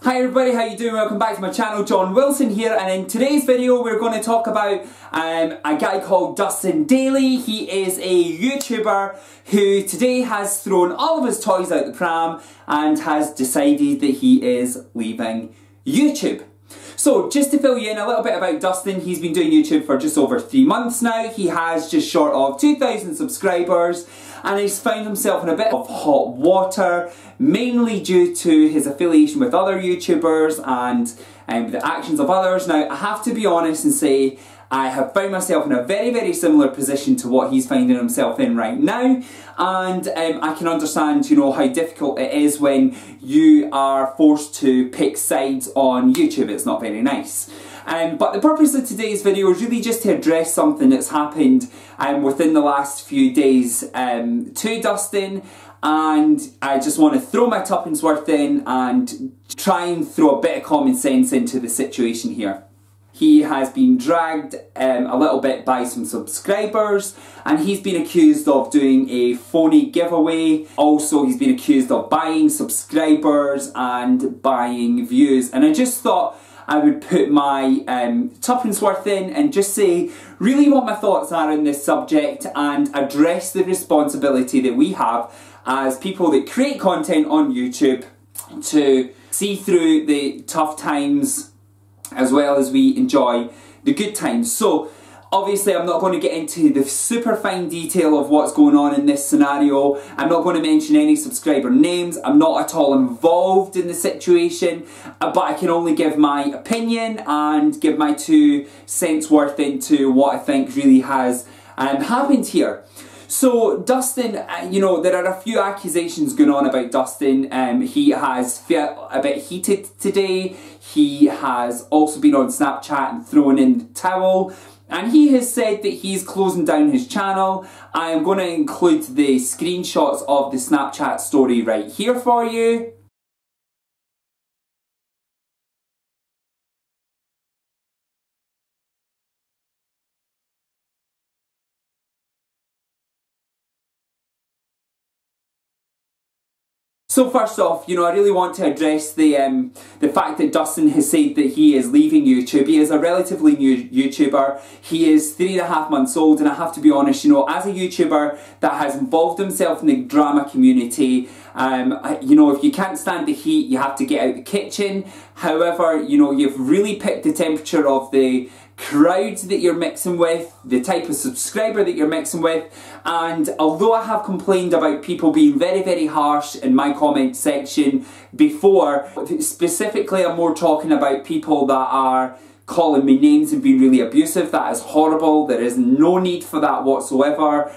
Hi everybody, how you doing? Welcome back to my channel. John Wilson here, and in today's video we're going to talk about a guy called Dustin Dailey. He is a YouTuber who today has thrown all of his toys out the pram and has decided that he is leaving YouTube. So just to fill you in a little bit about Dustin, he's been doing YouTube for just over 3 months now. He has just short of 2,000 subscribers and he's found himself in a bit of hot water, mainly due to his affiliation with other YouTubers and the actions of others. Now, I have to be honest and say I have found myself in a very similar position to what he's finding himself in right now, and I can understand, you know, how difficult it is when you are forced to pick sides on YouTube. It's not very nice. But the purpose of today's video is really just to address something that's happened within the last few days to Dustin, and I just want to throw my tuppence worth in and try and throw a bit of common sense into the situation here. He has been dragged a little bit by some subscribers, and he's been accused of doing a phony giveaway. Also, he's been accused of buying subscribers and buying views, and I just thought I would put my tuppence worth in and just say really what my thoughts are on this subject and address the responsibility that we have as people that create content on YouTube to see through the tough times as well as we enjoy the good times. So obviously I'm not going to get into the super fine detail of what's going on in this scenario. I'm not going to mention any subscriber names. I'm not at all involved in the situation, but I can only give my opinion and give my 2 cents worth into what I think really has happened here. So Dustin, you know, there are a few accusations going on about Dustin. He has felt a bit heated today. He has also been on Snapchat and thrown in the towel. And he has said that he's closing down his channel. I am going to include the screenshots of the Snapchat story right here for you. So first off, you know, I really want to address the fact that Dustin has said that he is leaving YouTube. He is a relatively new YouTuber. He is 3.5 months old, and I have to be honest, you know, as a YouTuber that has involved himself in the drama community, you know, if you can't stand the heat, you have to get out the kitchen. However, you know, you've really picked the temperature of the crowd that you're mixing with, the type of subscriber that you're mixing with, and although I have complained about people being very harsh in my comment section before, specifically I'm more talking about people that are calling me names and being really abusive. That is horrible. There is no need for that whatsoever.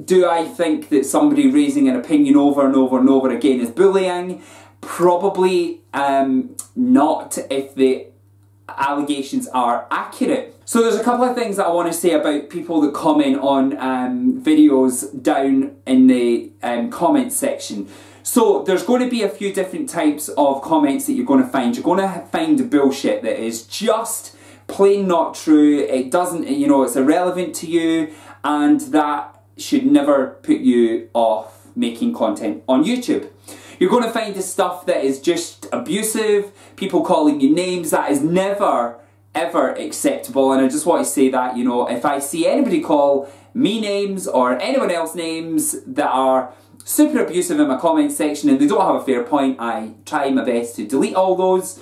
Do I think that somebody raising an opinion over and over again is bullying? Probably not, if the allegations are accurate. So there's a couple of things that I want to say about people that comment on videos down in the comment section. So there's going to be a few different types of comments that you're going to find. You're going to find bullshit that is just plain not true. It doesn't, you know, it's irrelevant to you, and that should never put you off making content on YouTube. You're going to find the stuff that is just abusive, people calling you names. That is never, ever acceptable. And I just want to say that, you know, if I see anybody call me names or anyone else names that are super abusive in my comment section and they don't have a fair point, I try my best to delete all those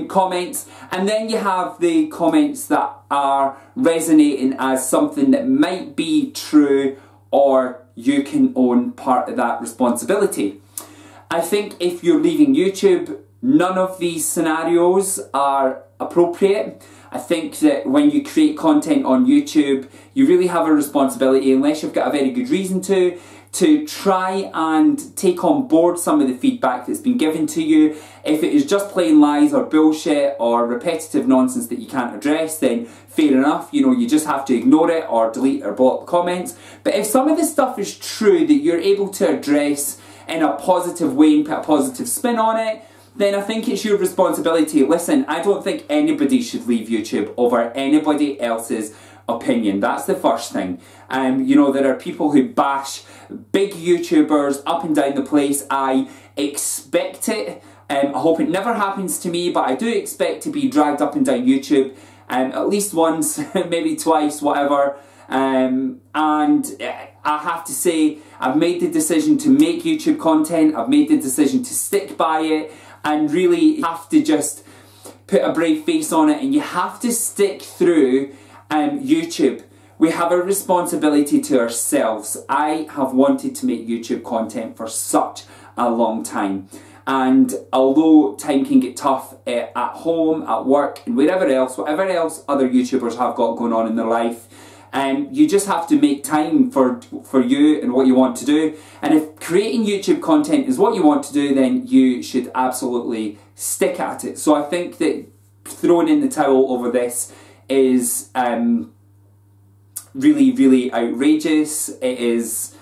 comments. And then you have the comments that are resonating as something that might be true, or you can own part of that responsibility. I think if you're leaving YouTube, none of these scenarios are appropriate. I think that when you create content on YouTube, you really have a responsibility, unless you've got a very good reason to try and take on board some of the feedback that's been given to you. If it is just plain lies or bullshit or repetitive nonsense that you can't address, then fair enough, you know, you just have to ignore it or delete or block the comments. But if some of the stuff is true that you're able to address in a positive way and put a positive spin on it, then I think it's your responsibility. Listen, I don't think anybody should leave YouTube over anybody else's opinion. That's the first thing. You know, there are people who bash big YouTubers up and down the place. I expect it. I hope it never happens to me, but I do expect to be dragged up and down YouTube at least once, maybe twice, whatever. And I have to say, I've made the decision to make YouTube content, I've made the decision to stick by it, and really have to just put a brave face on it, and you have to stick through YouTube. We have a responsibility to ourselves. I have wanted to make YouTube content for such a long time. And although time can get tough at home, at work, and wherever else, whatever else other YouTubers have got going on in their life, you just have to make time for you and what you want to do. And if creating YouTube content is what you want to do, then you should absolutely stick at it. So I think that throwing in the towel over this is really, really outrageous. It is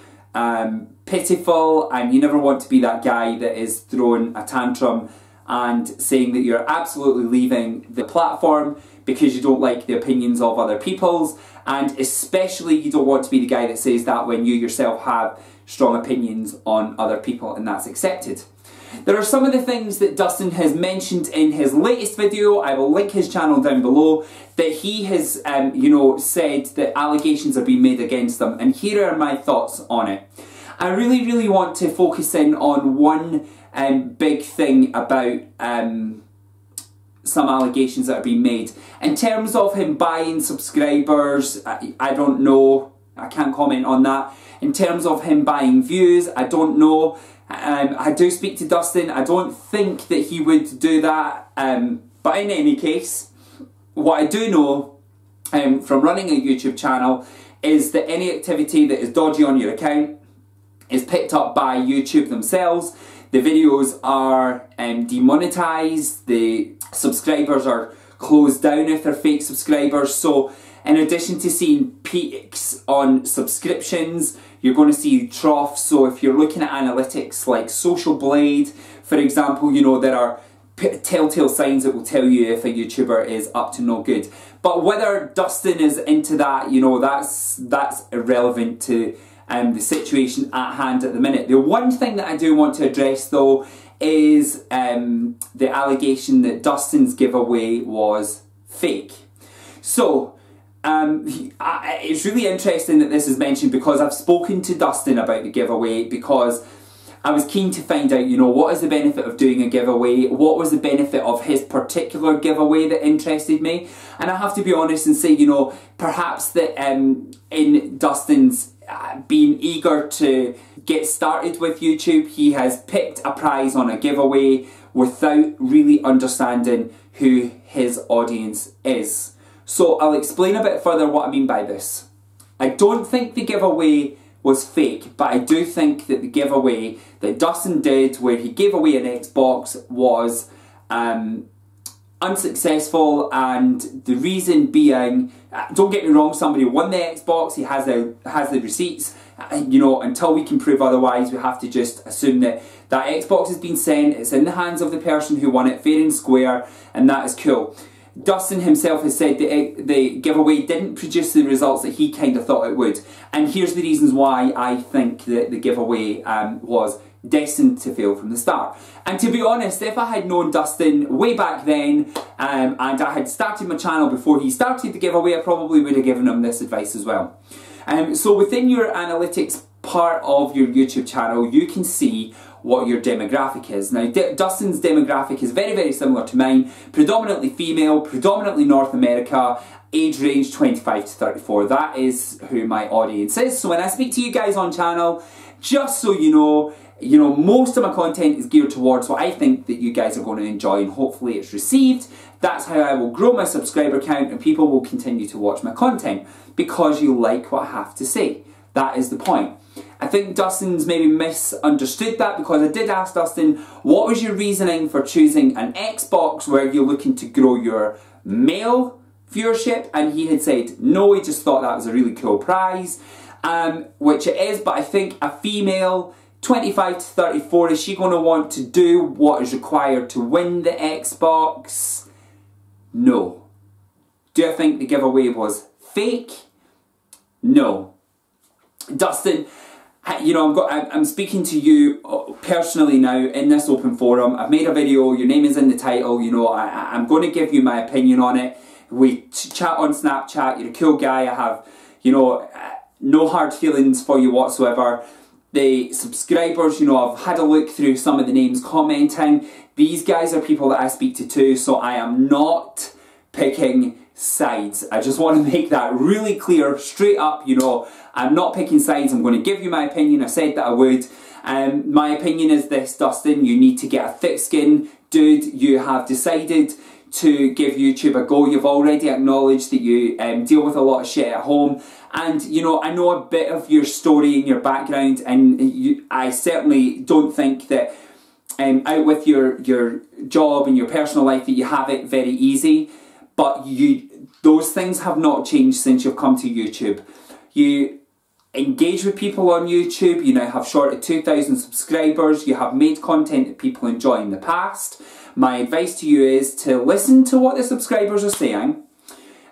pitiful, and you never want to be that guy that is throwing a tantrum and saying that you're absolutely leaving the platform because you don't like the opinions of other people's, and especially you don't want to be the guy that says that when you yourself have strong opinions on other people, and that's accepted. There are some of the things that Dustin has mentioned in his latest video. I will link his channel down below, that he has you know, said that allegations are being made against them, and here are my thoughts on it. I really, really want to focus in on one big thing about some allegations that are being made. In terms of him buying subscribers, I don't know. I can't comment on that. In terms of him buying views, I don't know. I do speak to Dustin. I don't think that he would do that. But in any case, what I do know from running a YouTube channel is that any activity that is dodgy on your account is picked up by YouTube themselves. The videos are demonetized, the subscribers are closed down if they're fake subscribers. So in addition to seeing peaks on subscriptions, you're going to see troughs. So if you're looking at analytics like Social Blade, for example, you know, there are telltale signs that will tell you if a YouTuber is up to no good. But whether Dustin is into that, you know, that's irrelevant to the situation at hand at the minute. The one thing that I do want to address though is the allegation that Dustin's giveaway was fake. So it's really interesting that this is mentioned, because I've spoken to Dustin about the giveaway, because I was keen to find out, you know, what is the benefit of doing a giveaway? What was the benefit of his particular giveaway that interested me? And I have to be honest and say, you know, perhaps that in Dustin's being eager to get started with YouTube, he has picked a prize on a giveaway without really understanding who his audience is. So I'll explain a bit further what I mean by this. I don't think the giveaway was fake, but I do think that the giveaway that Dustin did, where he gave away an Xbox, was unsuccessful, and the reason being, don't get me wrong, somebody won the Xbox, he has the receipts, you know, until we can prove otherwise, we have to just assume that that Xbox has been sent, it's in the hands of the person who won it, fair and square, and that is cool. Dustin himself has said that the giveaway didn't produce the results that he kind of thought it would, and here's the reasons why I think that the giveaway was destined to fail from the start. And to be honest, if I had known Dustin way back then, and I had started my channel before he started the giveaway, I probably would have given him this advice as well. So within your analytics part of your YouTube channel, you can see what your demographic is. Now, Dustin's demographic is very, very similar to mine. Predominantly female, predominantly North America, age range 25 to 34. That is who my audience is. So when I speak to you guys on channel, just so you know, most of my content is geared towards what I think that you guys are going to enjoy, and hopefully it's received. That's how I will grow my subscriber count, and people will continue to watch my content, because you like what I have to say. That is the point. I think Dustin's maybe misunderstood that, because I did ask Dustin, what was your reasoning for choosing an Xbox where you're looking to grow your male viewership? And he had said, no, he just thought that was a really cool prize, which it is, but I think a female 25 to 34, is she going to want to do what is required to win the Xbox? No. Do I think the giveaway was fake? No. Dustin, you know, I'm speaking to you personally now in this open forum. I've made a video, your name is in the title, you know, I'm going to give you my opinion on it. We chat on Snapchat, you're a cool guy, I have, you know, no hard feelings for you whatsoever. The subscribers, you know, I've had a look through some of the names commenting. These guys are people that I speak to too, so I am not picking sides. I just want to make that really clear, straight up, you know, I'm not picking sides. I'm going to give you my opinion. I said that I would. My opinion is this, Dustin, you need to get a thick skin. Dude, you have decided to give YouTube a go. You've already acknowledged that you deal with a lot of shit at home. And, you know, I know a bit of your story and your background, and I certainly don't think that out with your job and your personal life that you have it very easy. But those things have not changed since you've come to YouTube. You engage with people on YouTube, you now have short of 2,000 subscribers, you have made content that people enjoy in the past. My advice to you is to listen to what the subscribers are saying,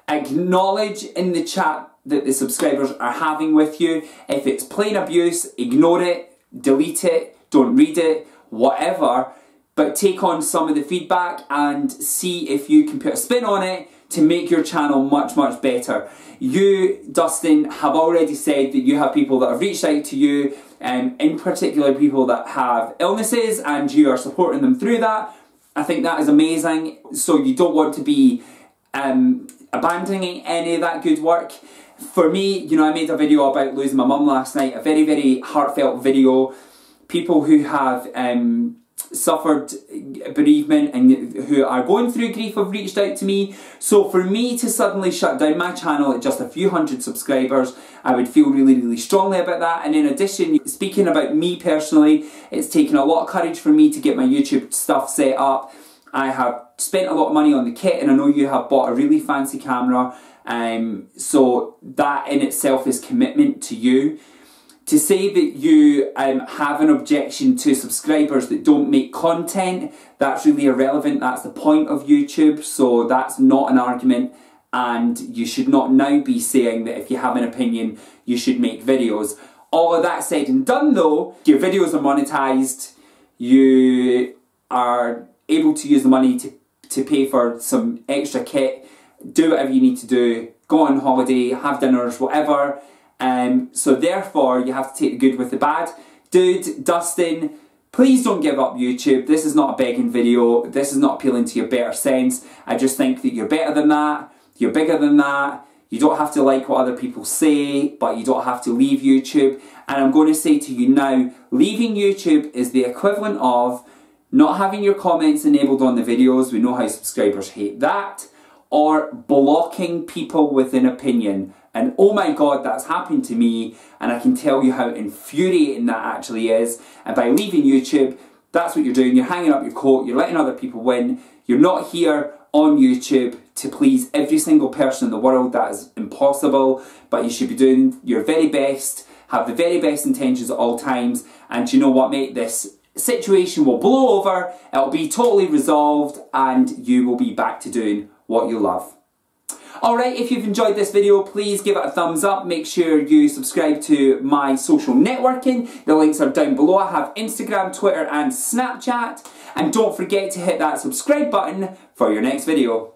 acknowledge in the chat that the subscribers are having with you. If it's plain abuse, ignore it, delete it, don't read it, whatever, but take on some of the feedback and see if you can put a spin on it to make your channel much, much better. You, Dustin, have already said that you have people that have reached out to you, in particular people that have illnesses, and you are supporting them through that. I think that is amazing. So you don't want to be abandoning any of that good work. For me, you know, I made a video about losing my mum last night, a very, very heartfelt video. People who have suffered bereavement and who are going through grief have reached out to me. So for me to suddenly shut down my channel at just a few hundred subscribers, I would feel really, really strongly about that. And in addition, speaking about me personally, it's taken a lot of courage for me to get my YouTube stuff set up. I have spent a lot of money on the kit, and I know you have bought a really fancy camera. So that in itself is commitment to you. To say that you have an objection to subscribers that don't make content, that's really irrelevant. That's the point of YouTube, so that's not an argument, and you should not now be saying that if you have an opinion, you should make videos. All of that said and done though, your videos are monetized, you are able to use the money to pay for some extra kit, do whatever you need to do, go on holiday, have dinners, whatever. So therefore, you have to take the good with the bad. Dude, Dustin, please don't give up YouTube. This is not a begging video. This is not appealing to your better sense. I just think that you're better than that. You're bigger than that. You don't have to like what other people say, but you don't have to leave YouTube. And I'm going to say to you now, leaving YouTube is the equivalent of not having your comments enabled on the videos. We know how subscribers hate that. Or blocking people with an opinion. And oh my god, that's happened to me, and I can tell you how infuriating that actually is. And by leaving YouTube, that's what you're doing. You're hanging up your coat, you're letting other people win. You're not here on YouTube to please every single person in the world. That is impossible, but you should be doing your very best, have the very best intentions at all times, and you know what, mate, this situation will blow over, it'll be totally resolved, and you will be back to doing what you love. Alright, if you've enjoyed this video, please give it a thumbs up. Make sure you subscribe to my social networking. The links are down below. I have Instagram, Twitter and Snapchat. And don't forget to hit that subscribe button for your next video.